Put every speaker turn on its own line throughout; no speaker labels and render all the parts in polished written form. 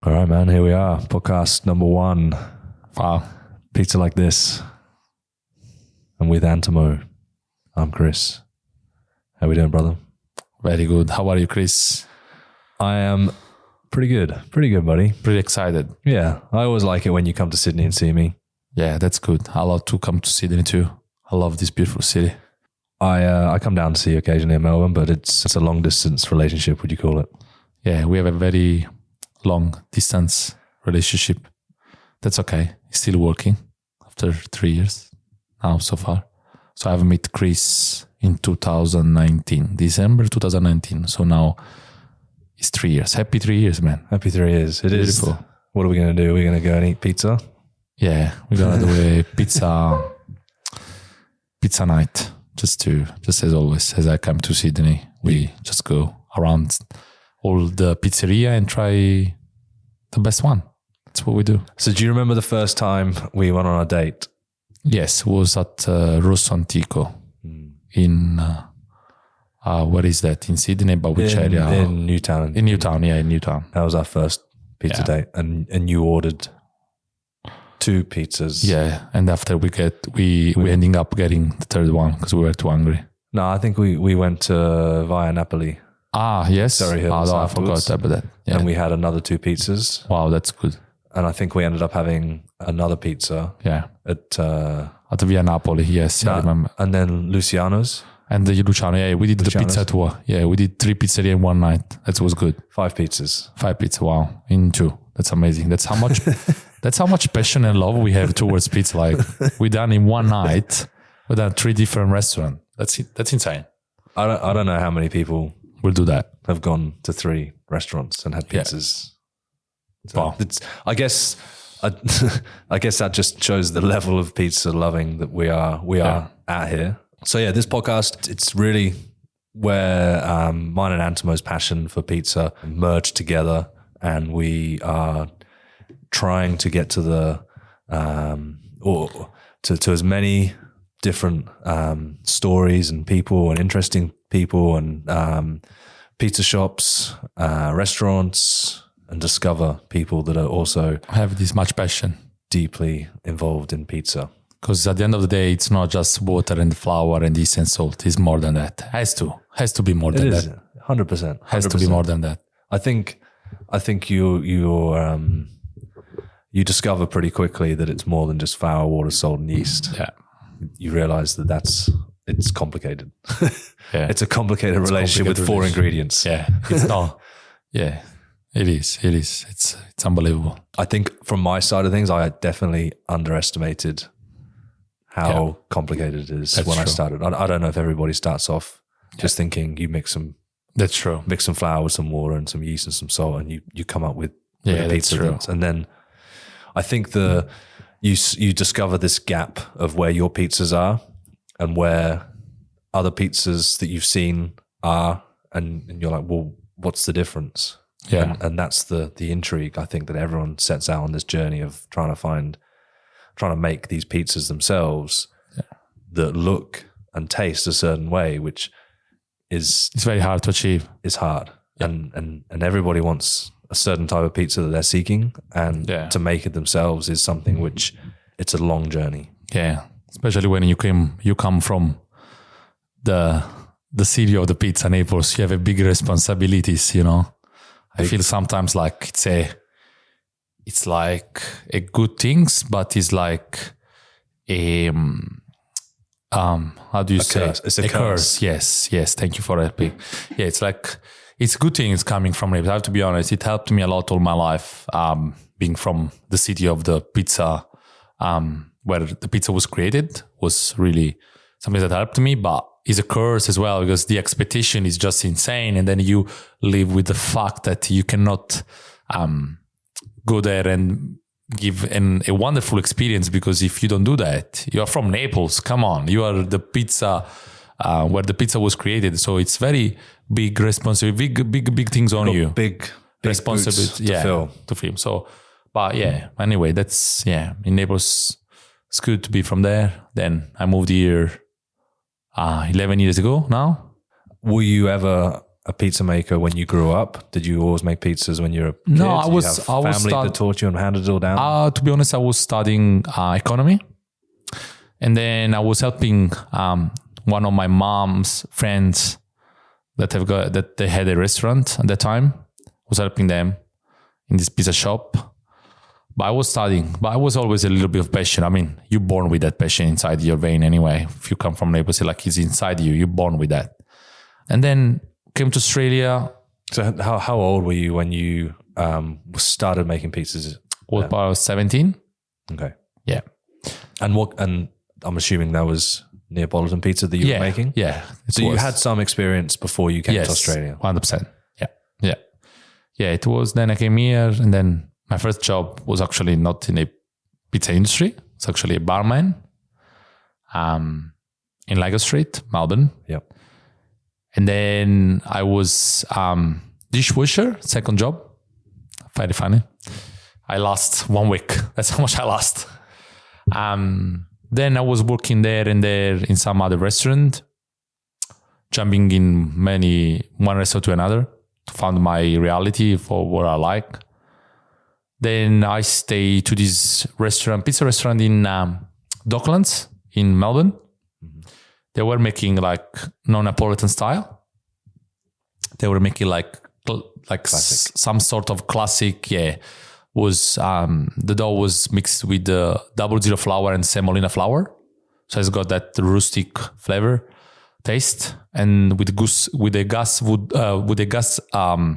All right, man. Here we are. Podcast number 1.
Wow.
Pizza like this. I'm with Antimo. I'm Chris. How we doing, brother?
Very good. How are you, Chris?
I am pretty good. Pretty good, buddy.
Pretty excited.
Yeah. I always like it when you come to Sydney and see me.
Yeah, that's good. I love to come to Sydney too. I love this beautiful city.
I come down to see you occasionally in Melbourne, but it's a long distance relationship, would you call it?
Yeah, we have a very long distance relationship. That's okay. It's still working after 3 years now so far. So I've met Chris in 2019, December 2019. So now it's 3 years. Happy 3 years, man.
Happy 3 years. It
Beautiful.
is. What are we going to do? We're going to go and eat pizza?
Yeah, we're gonna do a pizza night. Just as always, as I come to Sydney, we just go around all the pizzeria and try the best one. That's what we do.
So do you remember the first time we went on a date?
Yes, it was at Rosso Antico in where is that? In Sydney, but which area?
In Newtown.
In Newtown, yeah, in Newtown.
That was our first pizza date, and you ordered 2 pizzas.
Yeah, and after we ending up getting the third one because we were too hungry.
No, I think we went via Napoli.
Ah, yes.
Surrey Hills
I forgot about that. Yeah.
And we had another 2 pizzas.
Wow, that's good.
And I think we ended up having another pizza.
Yeah.
At
Via Napoli, yes, I remember.
And then Luciano's.
And the Luciano, yeah, we did the pizza tour. Yeah, we did 3 pizzeria in one night. That was good.
5 pizzas.
5 pizza, wow. In 2. That's amazing. That's how much that's how much passion and love we have towards pizza. Like we done in one night, we done 3 different restaurants. That's insane.
I don't know how many people
We'll do that.
have gone to 3 restaurants and had pizzas. So
Wow.
I guess that just shows the level of pizza loving that we are at here. So yeah, this podcast, it's really where mine and Antimo's passion for pizza merged together, and we are trying to get to to as many different stories and people and interesting people and pizza shops, restaurants, and discover people that are also
Have this much passion.
deeply involved in pizza.
Because at the end of the day, it's not just water and flour and yeast and salt. It's more than that. Has to be more than that.
100%.
Has to be more than that.
I think you discover pretty quickly that it's more than just flour, water, salt, and yeast.
Yeah.
You realize that it's complicated.
Yeah.
It's a complicated relationship with 4 ingredients.
Yeah. It's not. Yeah. It is. It's unbelievable.
I think from my side of things, I definitely underestimated how complicated it is.
That's
when I
true.
started. I don't know if everybody starts off just thinking you mix
That's true.
some flour with some water and some yeast and some salt, and you come up with a
That's
pizza.
true.
And then I think you discover this gap of where your pizzas are and where other pizzas that you've seen are, and you're like, well, what's the difference?
Yeah.
And that's the intrigue, I think, that everyone sets out on this journey of trying to make these pizzas themselves that look and taste a certain way, which
It's very hard to achieve.
is hard. Yeah. And everybody wants a certain type of pizza that they're seeking, and to make it themselves is something which it's a long journey.
Yeah. Especially when you come from the city of the pizza, Naples, you have a big responsibilities, you know. I feel sometimes like it's like a good things, but it's like how do you say?
Curse. It's a curse.
Yes. Thank you for helping. Yeah, it's like it's good things coming from Naples. I have to be honest. It helped me a lot all my life. Being from the city of the pizza, where the pizza was created, was really something that helped me. But it's a curse as well, because the expectation is just insane, and then you live with the fact that you cannot go there and give a wonderful experience, because if you don't do that, you are from Naples. Come on, you are the pizza where the pizza was created. So it's very big responsibility, big things on you.
Big
Responsibility, to film. So, but yeah, anyway, that's in Naples. It's good to be from there. Then I moved here 11 years ago now.
Were you ever a pizza maker when you grew up? Did you always make pizzas when you were a kid?
No, I
Did
was.
you have
I was
family that taught you and handed it all down.
To be honest, I was studying economy, and then I was helping one of my mom's friends that they had a restaurant at that time. I was helping them in this pizza shop. But I was studying, but I was always a little bit of passion. I mean, you're born with that passion inside your vein anyway. If you come from Naples, like it's inside you, you're born with that. And then came to Australia.
So how old were you when you started making pizzas?
Was about 17.
Okay.
Yeah.
And I'm assuming that was Neapolitan pizza that you were making?
Yeah.
So you had some experience before you came to Australia?
100%. Yeah. Yeah, it was. Then I came here, and then my first job was actually not in a pizza industry. It's actually a barman in Lagos Street, Melbourne.
Yep.
And then I was dishwasher, second job. Very funny. I lost 1 week. That's how much I lost. Then I was working there and there in some other restaurant, jumping in one restaurant to another to find my reality for what I like. Then I stayed to this pizza restaurant in Docklands in Melbourne. Mm-hmm. They were making like non-Napolitan style. They were making like some sort of classic. Yeah, was the dough was mixed with the 00 flour and semolina flour, so it's got that rustic flavor, taste, and with a gas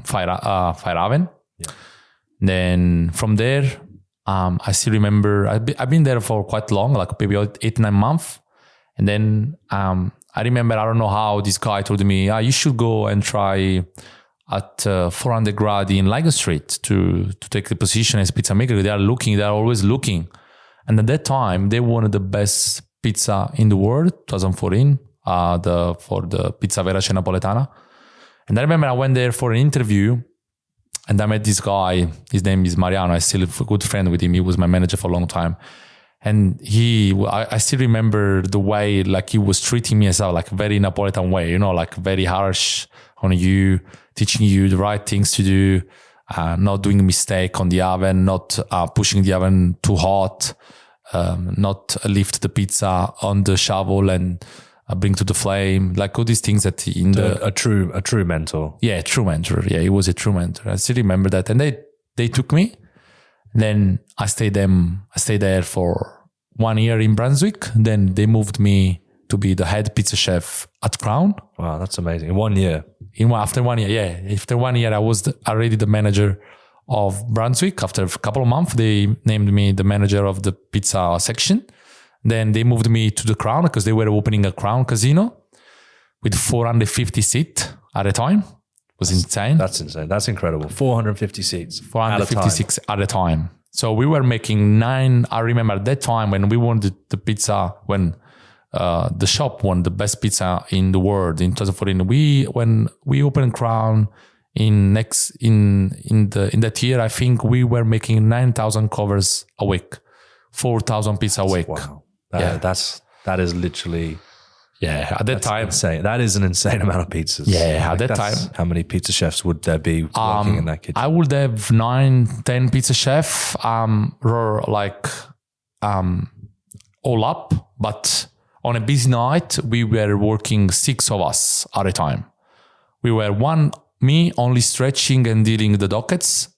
fire oven. Yeah. Then from there, I still remember I've been there for quite long, like maybe 8-9 months. And then I remember, I don't know how, this guy told me, you should go and try at 400 Gradi in Lagos Street to take the position as pizza maker. They are always looking. And at that time, they wanted the best pizza in the world, 2014, for the Pizza Verace Napoletana. And I remember I went there for an interview. And I met this guy, his name is Mariano. I'm still a good friend with him. He was my manager for a long time. And I still remember the way, like, he was treating me as a very Napolitan way, like very harsh on you, teaching you the right things to do, not doing a mistake on the oven, not pushing the oven too hot, not lift the pizza on the shovel and bring to the flame, like all these things that a
true mentor.
Yeah, true mentor. Yeah, he was a true mentor. I still remember that. And they took me. Then I stayed there for 1 year in Brunswick. Then they moved me to be the head pizza chef at Crown.
Wow, that's amazing. In 1 year?
After 1 year, yeah. After 1 year, I was already the manager of Brunswick. After a couple of months, they named me the manager of the pizza section. Then they moved me to the Crown because they were opening a Crown casino with 450 seats at a time. It was insane.
That's insane. That's incredible. 450 seats.
456 at a time. So we were making 9. I remember at that time when we won the pizza, when the shop won the best pizza in the world in 2014. When we opened Crown in that year, I think we were making 9,000 covers a week, 4,000 pizza a week.
Wow. That is literally,
at that time,
insane. That is an insane amount of pizzas.
Yeah, at that time,
how many pizza chefs would there be working in that kitchen?
I would have 9-10 pizza chefs, all up. But on a busy night, we were working 6 of us at a time. We were me only stretching and dealing the dockets,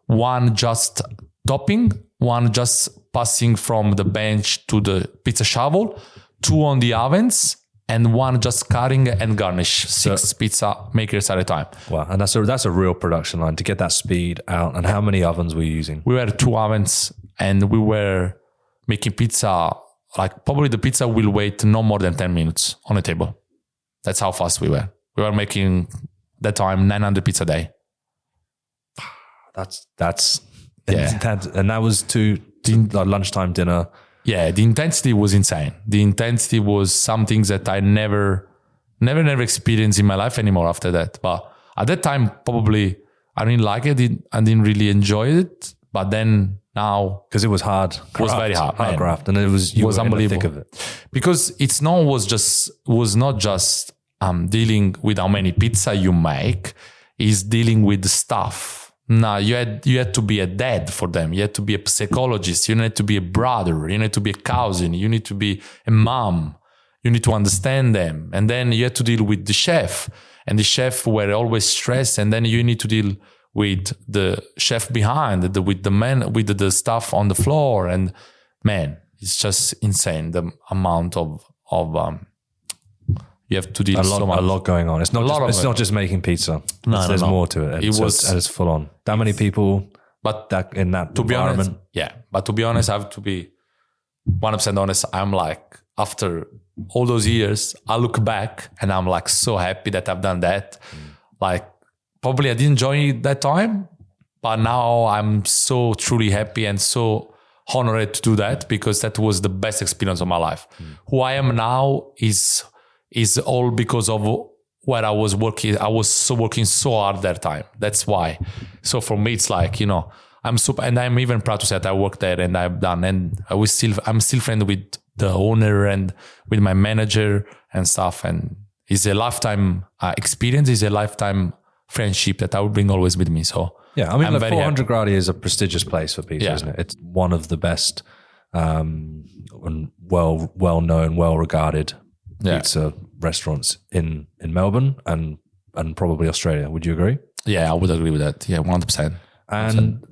one just topping, one just passing from the bench to the pizza shovel, 2 on the ovens, and 1 just cutting and garnish. 6 pizza makers at a time.
Wow, and that's a real production line to get that speed out. And how many ovens were you using?
We were 2 ovens, and we were making pizza. Like, probably the pizza will wait no more than 10 minutes on a table. That's how fast we were. We were making that time 900 pizza a day.
That's and that was to lunchtime dinner.
Yeah, the intensity was insane. The intensity was something that I never experienced in my life anymore after that. But at that time, probably I didn't like it. I didn't really enjoy it. But then now,
because it was hard,
it was very hard
graft, and it was unbelievable. In the thick of it.
Because was not just dealing with how many pizza you make is dealing with the staff. Now you had to be a dad for them. You had to be a psychologist. You need to be a brother. You need to be a cousin. You need to be a mom. You need to understand them. And then you had to deal with the chef. And the chef were always stressed. And then you need to deal with the chef behind, with the men, with the staff on the floor. And man, it's just insane the amount of you have to deal so much.
A lot going on. It's not just making pizza. There's more to it. It's full on. That many people, but that in that environment.
But to be honest, I have to be 100% honest. I'm like, after all those years, I look back and I'm like so happy that I've done that. Like probably I didn't enjoy that time, but now I'm so truly happy and so honored to do that, because that was the best experience of my life. Who I am now is all because of where I was working. I was working so hard that time. That's why. So for me, it's like, I'm super, and I'm even proud to say that I worked there and I've done, and I'm still friends with the owner and with my manager and stuff. And it's a lifetime experience. It's a lifetime friendship that I will bring always with me. So
yeah, I mean, the 400 Gradi is a prestigious place for pizza, isn't it? It's one of the best, and well known, well regarded pizza restaurants in Melbourne and probably Australia. Would you agree?
Yeah, I would agree with that. Yeah, 100%.
And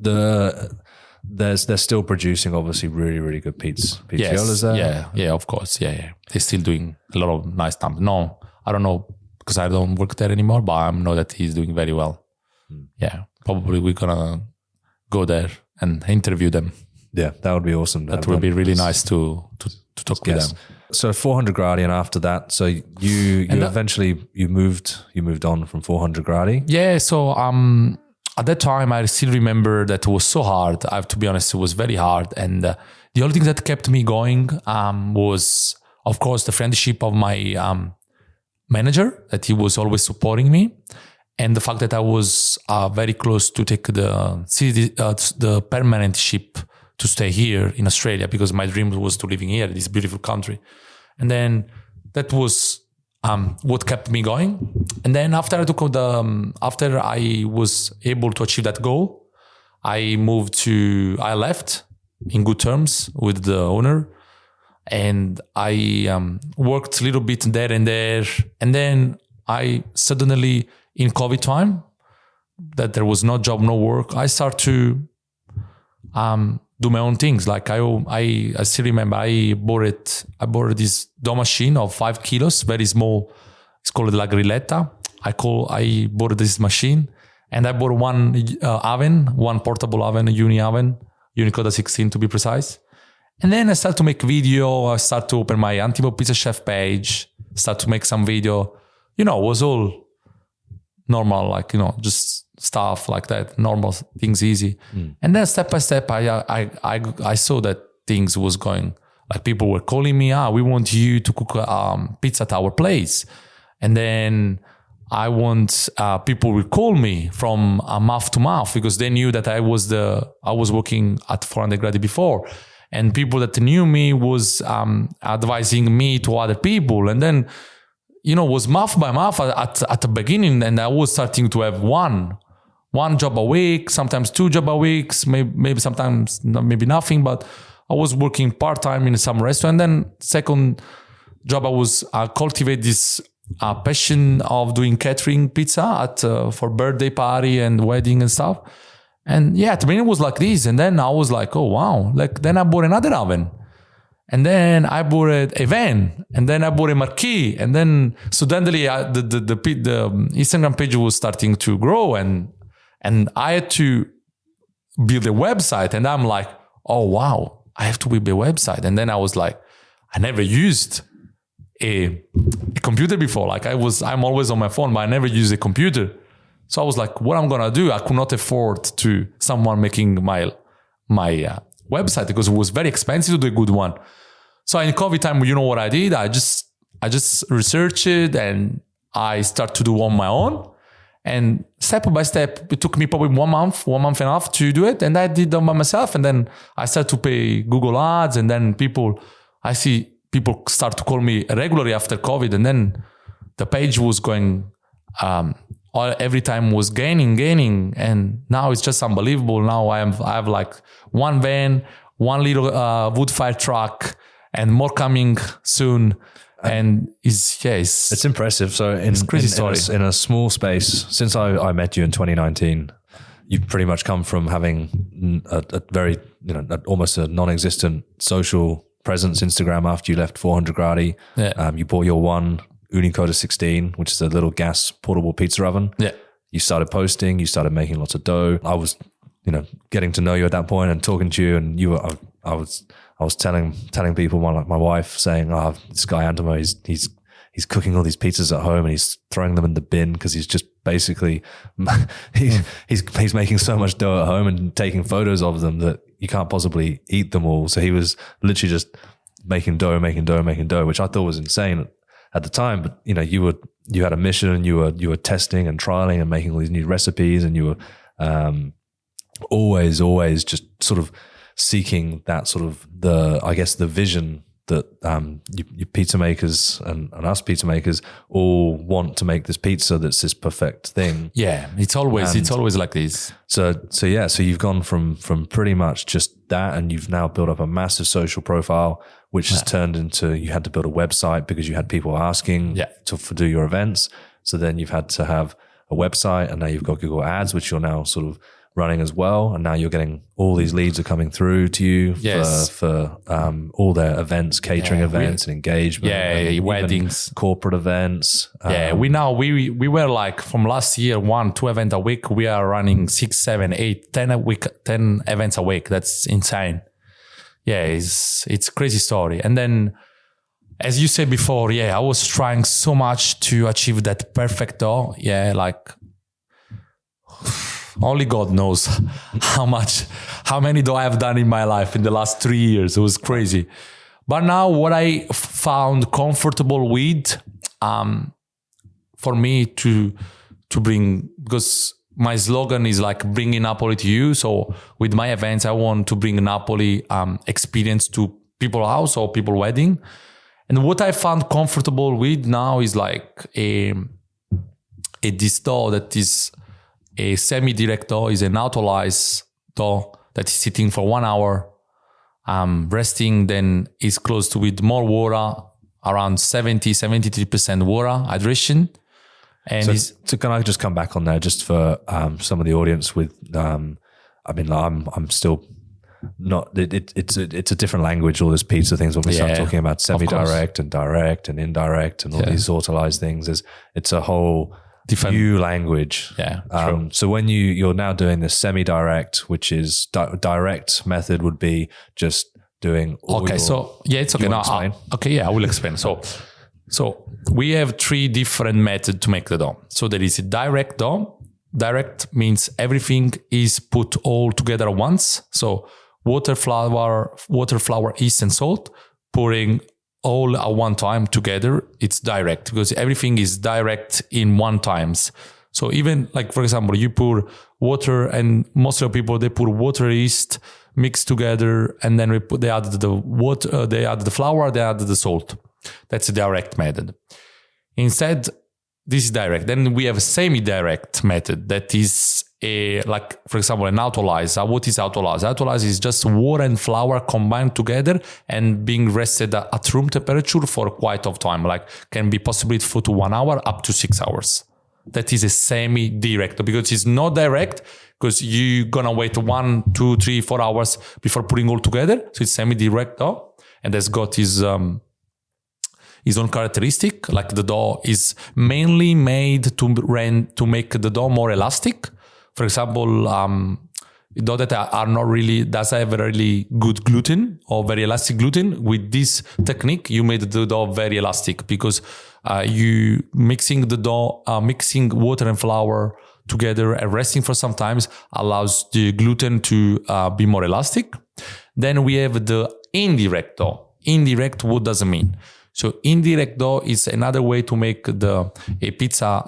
they're still producing obviously really, really good pizziolas there.
Yeah, of course. Yeah. They're still doing a lot of nice stuff. No, I don't know because I don't work there anymore, but I know that he's doing very well. Yeah, probably we're gonna go there and interview them.
Yeah, that would be awesome.
That would be really nice to talk with them.
So 400 Gradi, and after that, so you eventually moved on from 400 Gradi.
Yeah. So at that time, I still remember that it was so hard. I have to be honest, it was very hard. And the only thing that kept me going was, of course, the friendship of my manager, that he was always supporting me. And the fact that I was very close to take the permanent ship to stay here in Australia, because my dream was to living here in this beautiful country. And then that was what kept me going. And then after I was able to achieve that goal, I left in good terms with the owner, and I worked a little bit there and there. And then I suddenly, in COVID time, that there was no job, no work, I started to do my own things. Like I still remember I bought this dough machine of 5 kilos, very small. It's called La Grilletta. I bought this machine, and I bought one portable oven, a Ooni oven, Unicoda 16 to be precise. And then I started to make video. I started to open my Antimo Pizza Chef page, start to make some video. It was all normal, like, just stuff like that, normal things, easy. And then step by step, I saw that things was going, like people were calling me, we want you to cook pizza at our place. And then people will call me from mouth to mouth, because they knew that I was working at 400 Gradi before. And people that knew me was advising me to other people. And then, was mouth by mouth at the beginning. And I was starting to have one job a week, sometimes 2 jobs a week, maybe sometimes maybe nothing, but I was working part-time in some restaurant. Then second job, I was cultivate this passion of doing catering pizza for birthday party and wedding and stuff. And yeah, at the beginning it was like this. And then I was like, oh wow. Then I bought another oven. And then I bought a van, and then I bought a marquee, and then suddenly the Instagram page was starting to grow, and I had to build a website, and I'm like, oh wow, I have to build a website. And then I was like, I never used a computer before. Like I'm always on my phone, but I never used a computer. So I was like, what I'm gonna do? I could not afford to someone making my website, because it was very expensive to do a good one. So in COVID time, you know what I did? I just researched it, and I started to do on my own. And step by step, it took me probably 1 month and a half to do it. And I did them by myself. And then I started to pay Google ads. And then I see people start to call me regularly after COVID. And then the page was going, every time was gaining. And now it's just unbelievable. Now I have like one van, one little wood fire truck, and more coming soon. And it's
impressive. So it's crazy story. In a small space, since I met you in 2019, you've pretty much come from having a very, almost a non-existent social presence, Instagram, after you left 400 Gradi.
Yeah.
You bought your one Ooni 16, which is a little gas portable pizza oven.
Yeah.
You started posting, you started making lots of dough. I was, getting to know you at that point and talking to you, and I was telling people, my wife, saying, "Oh, this guy Antimo, he's cooking all these pizzas at home and he's throwing them in the bin because he's just basically he's making so much dough at home and taking photos of them that you can't possibly eat them all." So he was literally just making dough, which I thought was insane at the time. But you had a mission, and you were testing and trialing and making all these new recipes, and you were always just sort of seeking that sort of the vision that you pizza makers and us pizza makers all want to make this pizza that's this perfect thing.
Yeah, it's always like this.
So you've gone from pretty much just that, and you've now built up a massive social profile, which has turned into, you had to build a website because you had people asking to do your events. So then you've had to have a website, and now you've got Google Ads, which you're now sort of running as well, and now you're getting all these leads are coming through to you for all their events, catering events, and engagement, and
weddings,
corporate events.
We were like, from last year, 1-2 events a week. We are running 6, 7, 8, 10 a week, 10 events a week. That's insane. Yeah, it's a crazy story. And then, as you said before, I was trying so much to achieve that perfect dough. Yeah, like only God knows how many dough I have done in my life in the last 3 years. It was crazy. But now what I found comfortable with, for me to bring, because my slogan is like bringing Napoli to you. So with my events, I want to bring Napoli experience to people's house or people wedding. And what I found comfortable with now is like a this dough that is a semi-direct dough, is an autolyzed dough that is sitting for 1 hour, resting, then is close to with more water, around 73% water hydration. And
so can I just come back on there just for some of the audience with, I'm still not, it's a different language, all this pizza things, when we start talking about semi-direct and direct and indirect and all these autolyzed things, it's a whole new language.
True.
So when you're now doing this semi-direct, which is direct method would be just doing all
it's okay. Now, I will explain. So we have 3 different methods to make the dough. So there is a direct dough. Direct means everything is put all together at once. So water, flour, yeast, and salt, pouring all at one time together. It's direct because everything is direct in one times. So even like, for example, you pour water, and most of the people, they pour water, yeast, mix together, and then they add the water, they add the flour, they add the salt. That's a direct method. Instead, this is direct. Then we have a semi-direct method that is like, for example, an autolyzer. What is autolyzer? Autolyzer is just water and flour combined together and being rested at room temperature for quite of time. Like can be possibly for 1 hour up to 6 hours. That is a semi-direct, because it's not direct because you're gonna wait 1, 2, 3, 4 hours before putting all together. So it's semi-direct dough, and that's got his own characteristic. Like the dough is mainly made to make the dough more elastic. For example, dough that are not really, does have a really good gluten or very elastic gluten. With this technique, you made the dough very elastic because you mixing the dough, mixing water and flour together and resting for some times allows the gluten to be more elastic. Then we have the indirect dough. Indirect, what does it mean? So indirect dough is another way to make a pizza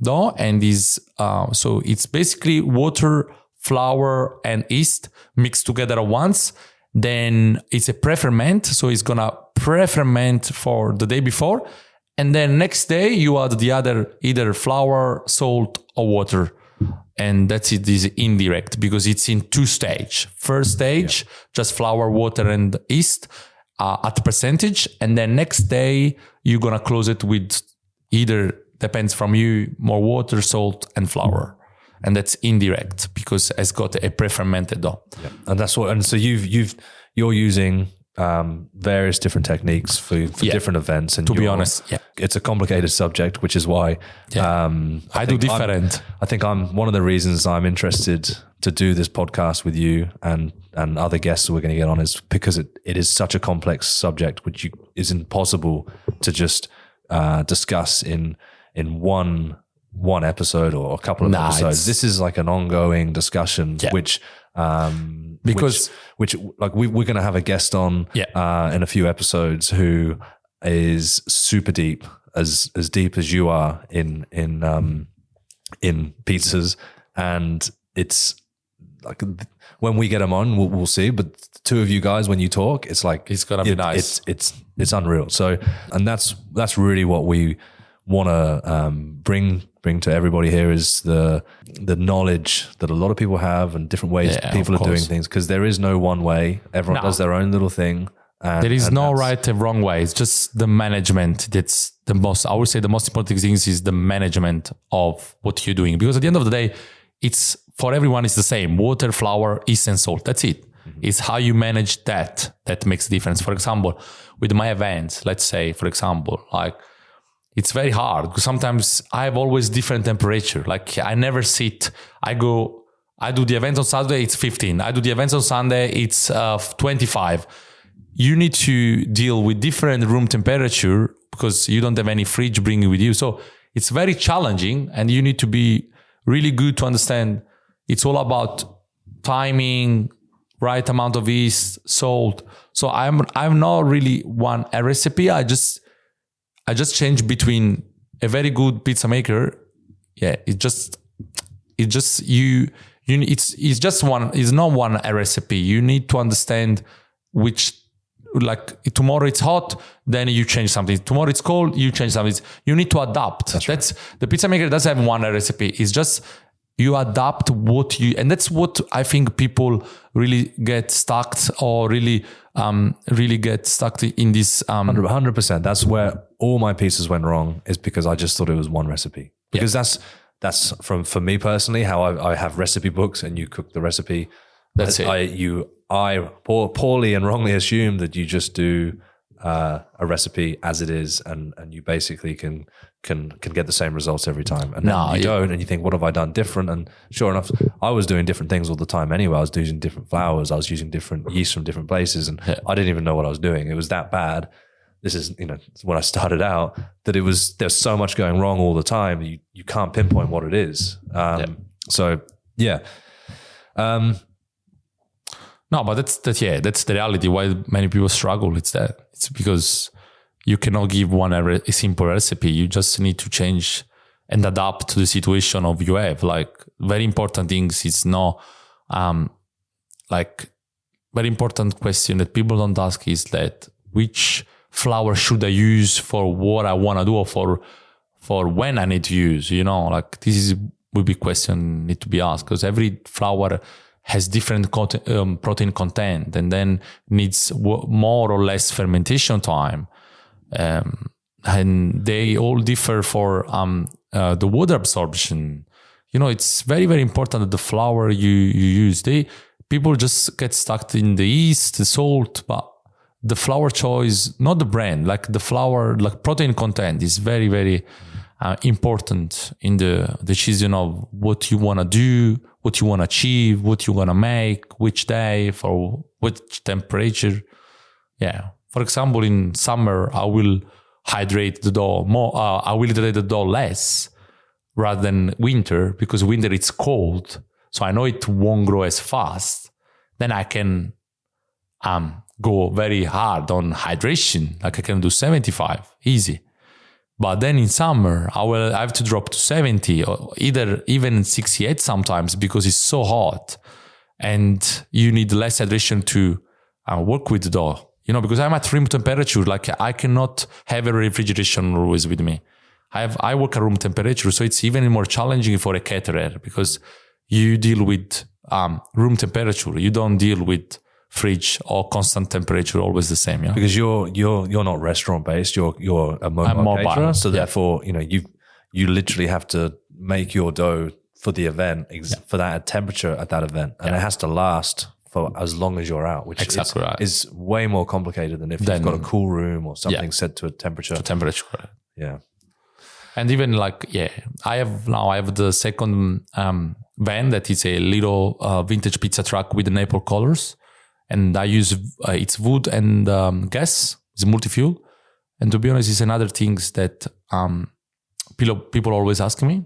dough, and so it's basically water, flour, and yeast mixed together at once. Then it's a pre-ferment, so it's gonna pre-ferment for the day before, And then next day you add the other, either flour, salt or water. And that's it is indirect because it's in 2 stages. First stage, just flour, water and yeast at percentage. And then next day you're going to close it with either, depends from you, more water, salt and flour. And that's indirect because it's got a pre-fermented dough.
Yeah. And that's what, and so you're using various different techniques for different events. And
to be honest,
it's a complicated subject, which is why
I do different.
I think I'm one of the reasons I'm interested to do this podcast with you and other guests that we're going to get on is because it is such a complex subject, which is impossible to just discuss in one episode or a couple of episodes. This is like an ongoing discussion, which like we're going to have a guest on in a few episodes who is super deep, as deep as you are in pizzas, and it's like when we get them on, we'll see. But the 2 of you guys, when you talk, it's like
it's gonna be nice.
It's unreal. So, and that's really what we want to bring to everybody here is the knowledge that a lot of people have and different ways people are doing things, because there is no one way. Everyone does their own little thing.
There is no right and wrong way. It's just the management. That's the most, I would say the most important thing is the management of what you're doing. Because at the end of the day, it's for everyone, it's the same. Water, flour, yeast and salt. That's it. Mm-hmm. It's how you manage that makes a difference. For example, with my events, let's say, for example, like, it's very hard because sometimes I have always different temperature. Like I never sit, I do the event on Saturday, it's 15. I do the events on Sunday, it's 25. You need to deal with different room temperature because you don't have any fridge bringing with you. So it's very challenging and you need to be really good to understand. It's all about timing, right amount of yeast, salt. So I'm not really a recipe. I just change between a very good pizza maker. Yeah, it's not one recipe. You need to understand which, like tomorrow it's hot, then you change something. Tomorrow it's cold, you change something. You need to adapt. That's the pizza maker doesn't have one recipe. It's just you adapt and that's what I think people really get stuck or really get stuck in this.
100%. That's where all my pizzas went wrong, is because I just thought it was one recipe. Because that's for me personally, how I have recipe books and you cook the recipe.
That's it.
I poorly and wrongly assume that you just do a recipe as it is, and you basically can get the same results every time. And then you don't, and you think, what have I done different? And sure enough, I was doing different things all the time anyway. I was using different flours, I was using different yeast from different places, and I didn't even know what I was doing. It was that bad. This is, when I started out, that there's so much going wrong all the time. You can't pinpoint what it is. So yeah.
No, but that's the reality. Why many people struggle. It's because you cannot give a simple recipe. You just need to change and adapt to the situation of you have. Like very important things. It's not like very important question that people don't ask is that which flour should I use for what I want to do, or for when I need to use. Like this would be question need to be asked, because every flour has different protein content and then needs more or less fermentation time. And they all differ for the water absorption. It's very, very important that the flour you use, people just get stuck in the yeast, the salt, but the flour choice, not the brand, like the flour, like protein content is very, very important in the decision of what you want to do, what you want to achieve, what you want to make, which day, for which temperature. Yeah. For example, in summer, I will hydrate the dough more. I will hydrate the dough less rather than winter, because winter it's cold. So I know it won't grow as fast. Then I can go very hard on hydration. Like I can do 75, easy. But then in summer, I have to drop to 70 or even 68 sometimes, because it's so hot and you need less hydration to work with the dough. because I'm at room temperature. Like I cannot have a refrigeration always with me. I work at room temperature, so it's even more challenging for a caterer because you deal with room temperature. You don't deal with fridge or constant temperature, always the same. Yeah,
because you're not restaurant based. You're a mobile caterer, so therefore you literally have to make your dough for the event for that temperature at that event, and it has to last for as long as you're out, which is way more complicated than if you've got a cool room or something set to a temperature. Yeah.
And even I have the second van that is a little vintage pizza truck with the Naples colors, and I use it's wood and gas. It's multi-fuel, and to be honest, it's another things that people always ask me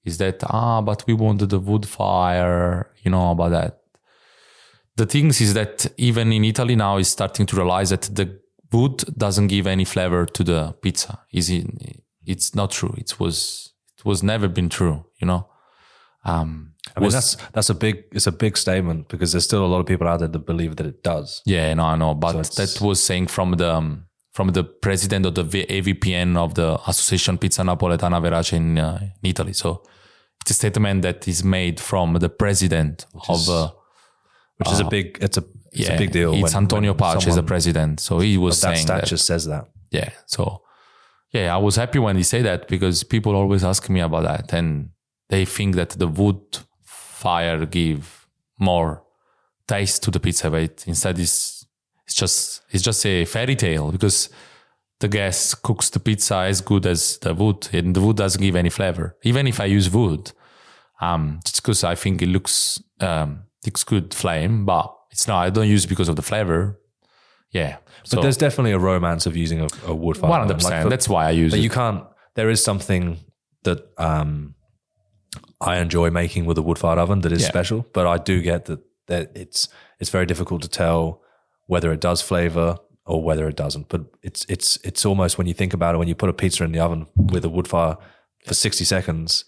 is that but we wanted the wood fire, about that. The things is that even in Italy now is starting to realize that the wood doesn't give any flavor to the pizza. It's not true. It was never been true.
I mean, that's it's a big statement because there's still a lot of people out there that believe that it does.
Yeah, no, I know, but that was saying from the president of the AVPN of the Association Pizza Napoletana Verace in Italy. So it's a statement that is made from the president
which is a big deal.
It's Antonio Pace is the president, so he was saying
that just says that.
Yeah, so I was happy when he said that because people always ask me about that, and they think that the wood fire give more taste to the pizza, but instead it's just a fairy tale because the gas cooks the pizza as good as the wood, and the wood doesn't give any flavor. Even if I use wood, just because I think it looks good flame, but it's not. I don't use it because of the flavor. Yeah,
but there's definitely a romance of using a wood fire.
100%. That's why I use it.
You can't. There is something that I enjoy making with a wood-fired oven that is special, but I do get that it's very difficult to tell whether it does flavor or whether it doesn't. But it's almost, when you think about it, when you put a pizza in the oven with a wood fire for 60 seconds,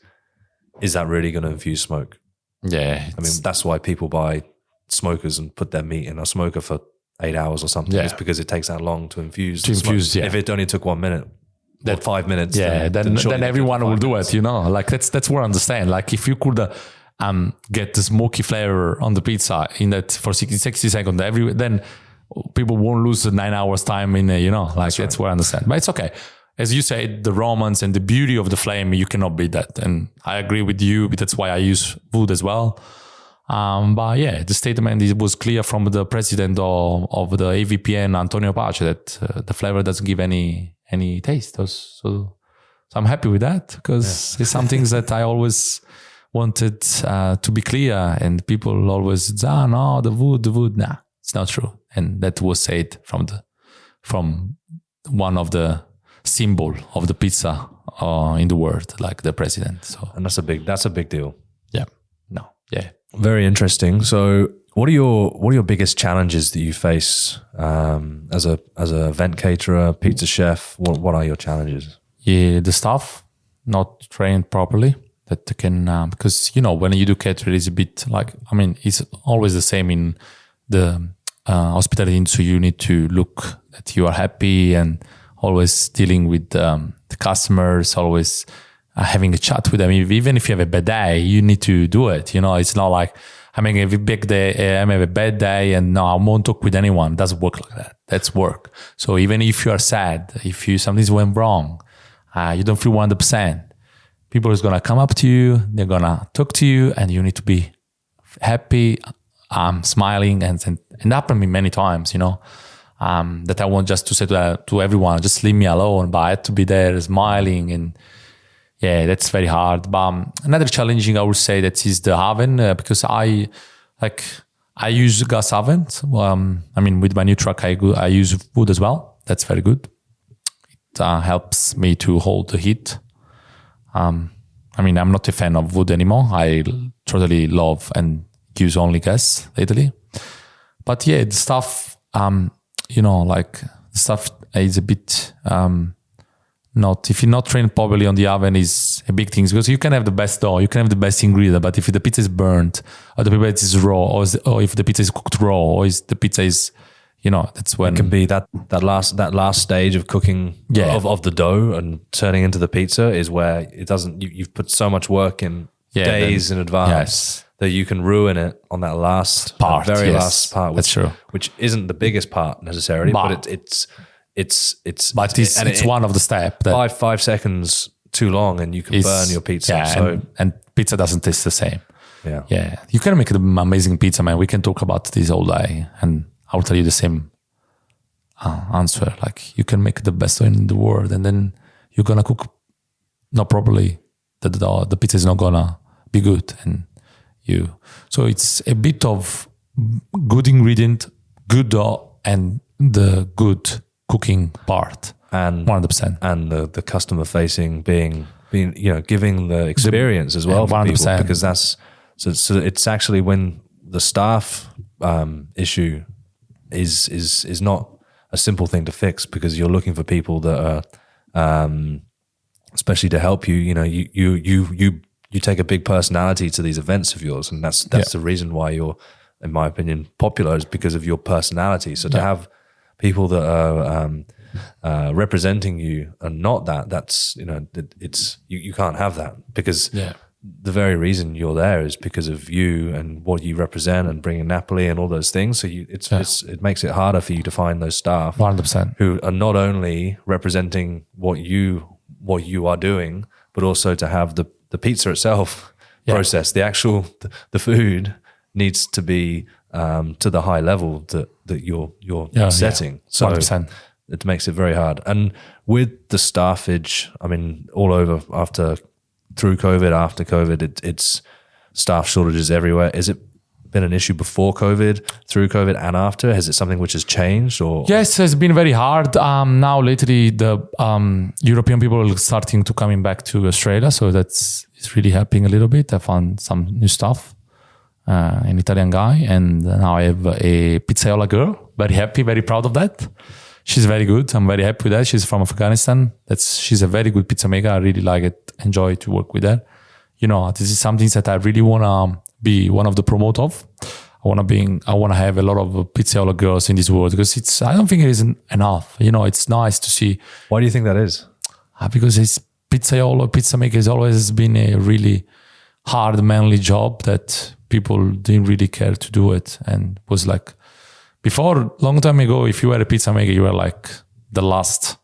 is that really going to infuse smoke?
Yeah.
I mean, that's why people buy smokers and put their meat in a smoker for 8 hours or something. It's because it takes that long to infuse. If it only took 1 minute, or 5 minutes.
Yeah, then everyone will do it, Like that's what I understand. Like if you could get the smoky flavor on the pizza in that for 60 seconds, then people won't lose 9 hours time in that's what I understand. But it's okay. As you said, the romance and the beauty of the flame, you cannot beat that. And I agree with you, but that's why I use wood as well. But the statement was clear from the president of the AVPN, Antonio Pace, that the flavor doesn't give any taste. So I'm happy with that because it's some things that I always wanted to be clear, and people always no, the wood. Nah, it's not true. And that was said from one of the symbol of the pizza in the world, like the president. So,
and that's a big deal.
Yeah.
Very interesting. So what are your biggest challenges that you face as a event caterer, pizza chef? What are your challenges?
Yeah, the staff not trained properly. That can because when you do catering, it's a bit like, I mean, it's always the same in the hospitality industry. You need to look that you are happy and always dealing with the customers, always having a chat with them. Even if you have a bad day, you need to do it. It's not like I'm having a big day, I'm having a bad day, and no, I won't talk with anyone. It doesn't work like that. That's work. So even if you are sad, if something went wrong, you don't feel 100%, people is gonna come up to you, they're gonna talk to you, and you need to be happy, smiling, and happened to me many times. That I want just to say to everyone, just leave me alone. But I had to be there smiling, and that's very hard. But another challenging, I would say, that is the oven, because I use gas ovens. I mean, with my new truck, I use wood as well. That's very good. It helps me to hold the heat. I mean, I'm not a fan of wood anymore. I totally love and use only gas lately. But the stuff, the stuff is a bit not, if you're not trained properly on the oven, is a big thing, because you can have the best dough, you can have the best ingredient, but if the pizza is burnt, or the pizza is raw, or if the pizza is cooked raw, or if the pizza is that's when
it can be that last stage of cooking of the dough and turning into the pizza is where it doesn't. You've put so much work in days in advance that you can ruin it on that last part, last part.
That's true.
Which isn't the biggest part necessarily, but it's
one of the steps.
5 seconds too long, and you can burn your pizza.
Yeah, and pizza doesn't taste the same.
Yeah.
You can make an amazing pizza, man. We can talk about this all day, and I'll tell you the same answer. Like, you can make the best one in the world, and then you're gonna cook not properly. The pizza is not gonna be good, so it's a bit of good ingredient, good dough, and the good cooking part,
and
100%,
and the customer facing being giving the experience as well for people, because that's so it's actually when the staff issue is not a simple thing to fix, because you're looking for people that are especially to help you. You take a big personality to these events of yours, and that's the reason why you're, in my opinion, popular, is because of your personality. So to have people that are representing you and not that's it's you can't have that, because the very reason you're there is because of you and what you represent and bringing Napoli and all those things. So it makes it harder for you to find those staff
100%
who are not only representing what you are doing, but also to have the pizza itself processed. The actual the food needs to be to the high level that you're setting. So
100%.
It makes it very hard. And with the staffage, I mean, all over through COVID, after COVID, it's staff shortages everywhere. Has it been an issue before COVID, through COVID, and after? Is it something which has changed? Or
yes, it's been very hard. Now lately, the European people are starting to coming back to Australia, so it's really helping a little bit. I found some new stuff, an Italian guy, and now I have a pizzaiola girl. Very happy, very proud of that. She's very good. I'm very happy with that. She's from Afghanistan. She's a very good pizza maker. I really like it. Enjoy to work with her. This is something that I really want to be one of the promote of. I want to have a lot of pizzaiola girls in this world, because I don't think it isn't enough. It's nice to see.
Why do you think that is?
Because pizza maker has always been a really hard, manly job that people didn't really care to do it, and was like, before, long time ago, if you were a pizza maker, you were like the last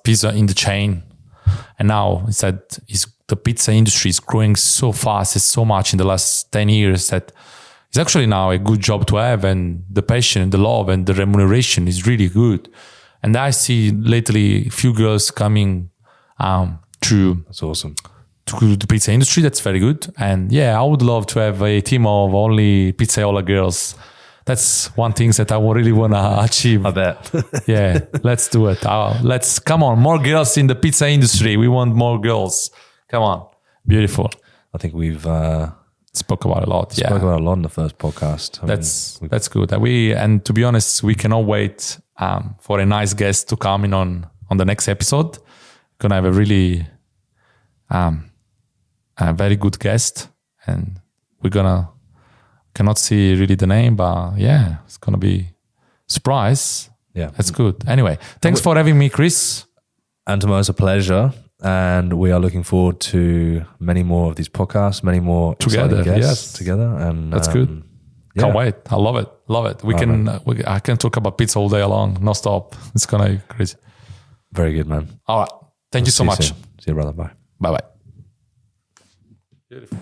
pizza in the chain. And now the pizza industry is growing so fast, it's so much in the last 10 years that it's actually now a good job to have, and the passion, the love, and the remuneration is really good. And I see lately a few girls coming to
that's awesome.
To the pizza industry. That's very good. And I would love to have a team of only pizzaiola girls. That's one thing that I really want to achieve.
I bet.
Let's do it. Come on, more girls in the pizza industry. We want more girls. Come on. Beautiful.
I think we've
spoke about a lot.
Spoke about a lot in the first podcast.
That's good. And to be honest, we cannot wait for a nice guest to come in on the next episode. Gonna have a really a very good guest, and we're cannot see really the name, but it's gonna be surprise. That's good. Anyway, thanks for having me, Chris.
Antimo, it's a pleasure, and we are looking forward to many more of these podcasts, many more
together.
Guests together, and
that's good. Can't wait. I love it. I can talk about pizza all day long, no stop. It's gonna be crazy.
Very good, man.
All right. Thank you so much.
See you, brother. Bye.
Bye. Beautiful.